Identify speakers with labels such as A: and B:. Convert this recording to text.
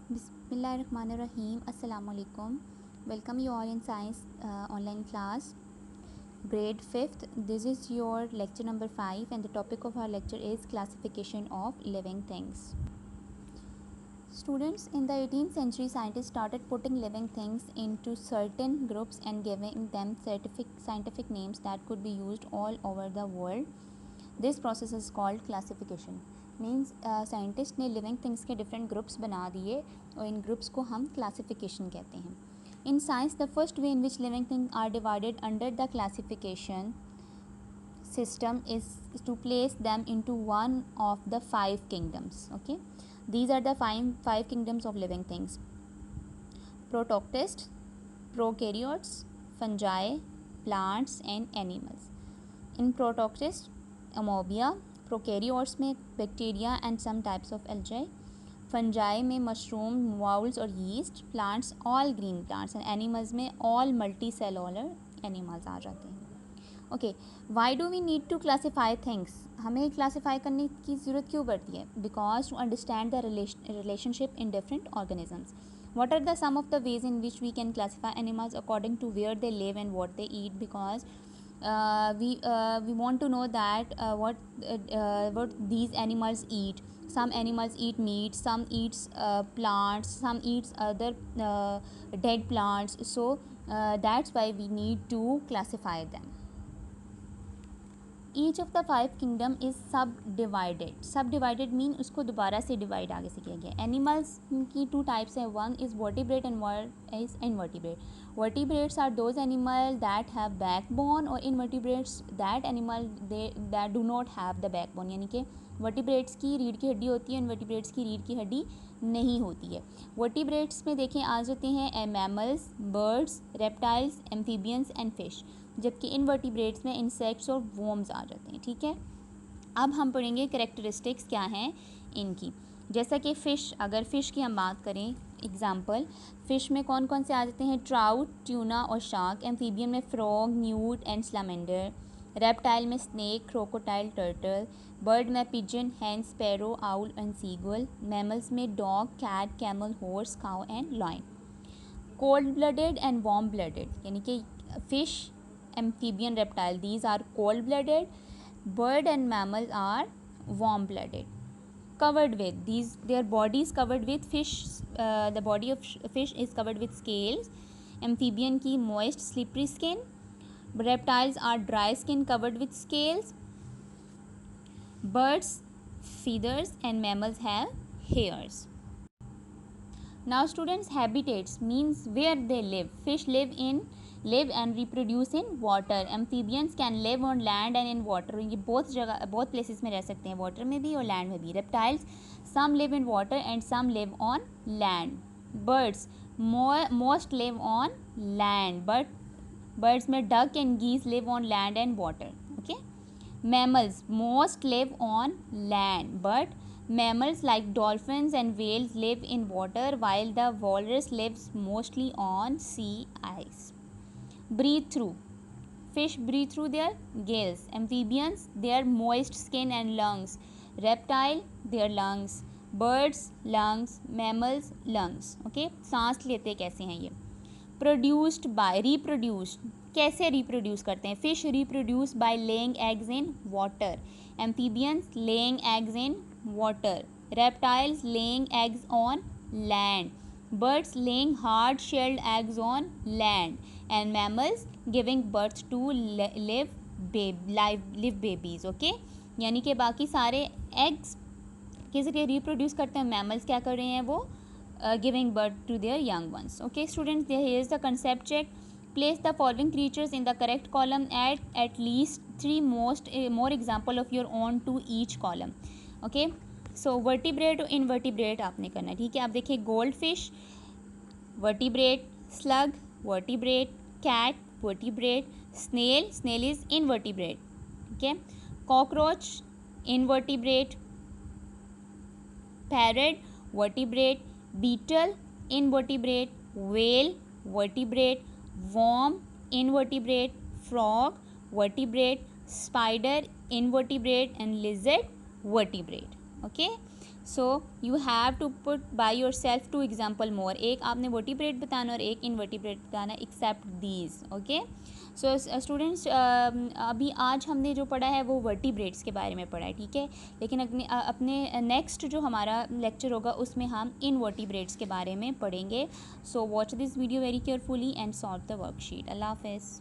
A: Bismillahirrahmanirrahim. Assalamu alaikum. Welcome you all in science online class, grade 5th. This is your lecture number 5 and the topic of our lecture is classification of living things. Students, in the 18th century, scientists started putting living things into certain groups and giving them scientific names that could be used all over the world. This process is called classification. Means scientist ने living things के different groups बना दिए और इन groups को हम classification कहते हैं. In science the first way in which living things are divided under the classification system is to place them into one of the 5 kingdoms. Okay, these are the five kingdoms of living things: protoctists, prokaryotes, fungi, plants and animals. In protoctists, amobia, prokaryotes में bacteria and some types of algae, fungi में mushroom, vowels और yeast, plants all green plants and animals में all multicellular animals आ जाते हैं. Okay, why do we need to classify things? हमें classify करने की ज़रूरत क्यों पड़ती है? Because to understand the relationship in different organisms. what are the some of the ways in which we can classify animals according to where they live and what they eat? Because we want to know that what these animals eat. Some animals eat meat, some eats plants, some eats other dead plants. So that's why we need to classify them. Each of the 5 kingdom is सब divided. सब divided mean उसको दोबारा से divide आगे से किया गया. Animals की 2 टाइप्स है. One is vertebrate and one is invertebrate. Vertebrates are those animal that have backbone और invertebrates that animal that do not have the backbone. यानी कि वर्टिब्रेट्स की रीढ़ की हड्डी होती है, इनवर्टिब्रेट्स की रीढ़ की हड्डी नहीं होती है. वर्टिब्रेट्स में देखें आ जाते हैं mammals, birds, reptiles, amphibians and fish, जबकि इनवर्टिब्रेट्स में इंसेक्ट्स और वॉर्म्स आ जाते हैं. ठीक है, अब हम पढ़ेंगे करेक्टरिस्टिक्स क्या हैं इनकी. जैसा कि फ़िश, अगर फ़िश की हम बात करें, एग्जांपल फ़िश में कौन कौन से आ जाते हैं? ट्राउट, ट्यूना और शार्क. एम्फीबियन में frog, newt and salamander. Reptile में स्नेक, क्रोकोडाइल, टर्टल. बर्ड में pigeon, hen, sparrow, owl and seagull. Mammals में dog, cat, camel, horse, cow and lion. Cold blooded and warm blooded, यानी कि fish, amphibian, reptile, these are cold blooded. Bird and mammal are warm blooded. Covered with these, their body is covered with fish. The body of fish is covered with scales. Amphibian की moist slippery skin. Reptiles are dry skin covered with scales. Birds feathers and mammals have hairs. Now students, habitats means where they live. Fish live and reproduce in water. Amphibians can live on land and in water. ये बहुत जगह, बहुत places में रह सकते हैं, water में भी और land में भी. Reptiles, some live in water and some live on land. Birds, most live on land, but birds में duck and geese live on land and water. Okay. Mammals, most live on land, but mammals like dolphins and whales live in water, while the walrus lives mostly on sea ice. Breathe through. Fish breathe through their gills. Amphibians, their moist skin and lungs. Reptile, their lungs. Birds, lungs. Mammals, lungs. Okay, सांस लेते कैसे हैं ये? Produced by, reproduced, कैसे reproduce करते हैं? Fish reproduce by laying eggs in water. Amphibians laying eggs in water. Reptiles laying eggs on land. Birds laying hard shelled eggs on land. And mammals giving birth to live babies. Okay, यानी कि बाकी सारे eggs किसके reproduce करते हैं? mammals क्या कर रहे हैं? वो giving birth to their young ones. Okay students, here is the concept check. Place the following creatures in the correct column. Add at least 3 more example of your own to each column. Okay, so vertebrate और invertebrate आपने करना है. ठीक है, आप देखिए gold fish vertebrate, slug vertebrate, cat vertebrate, snail is invertebrate. Okay, cockroach invertebrate, parrot vertebrate, beetle invertebrate, whale vertebrate, worm invertebrate, frog vertebrate, spider invertebrate and lizard vertebrate. Okay, so you have to put by yourself to example more, एक आपने vertebrate बताना और एक invertebrate बताना, except these. Okay, so students अभी आज हमने जो पढ़ा है वो वर्टिब्रेट्स के बारे में पढ़ा है, ठीक है, लेकिन अपने नेक्स्ट जो हमारा लेक्चर होगा उसमें हम इनवर्टिब्रेट्स के बारे में पढ़ेंगे। So watch this video very carefully and solve the worksheet. अल्लाह हाफ़िज़।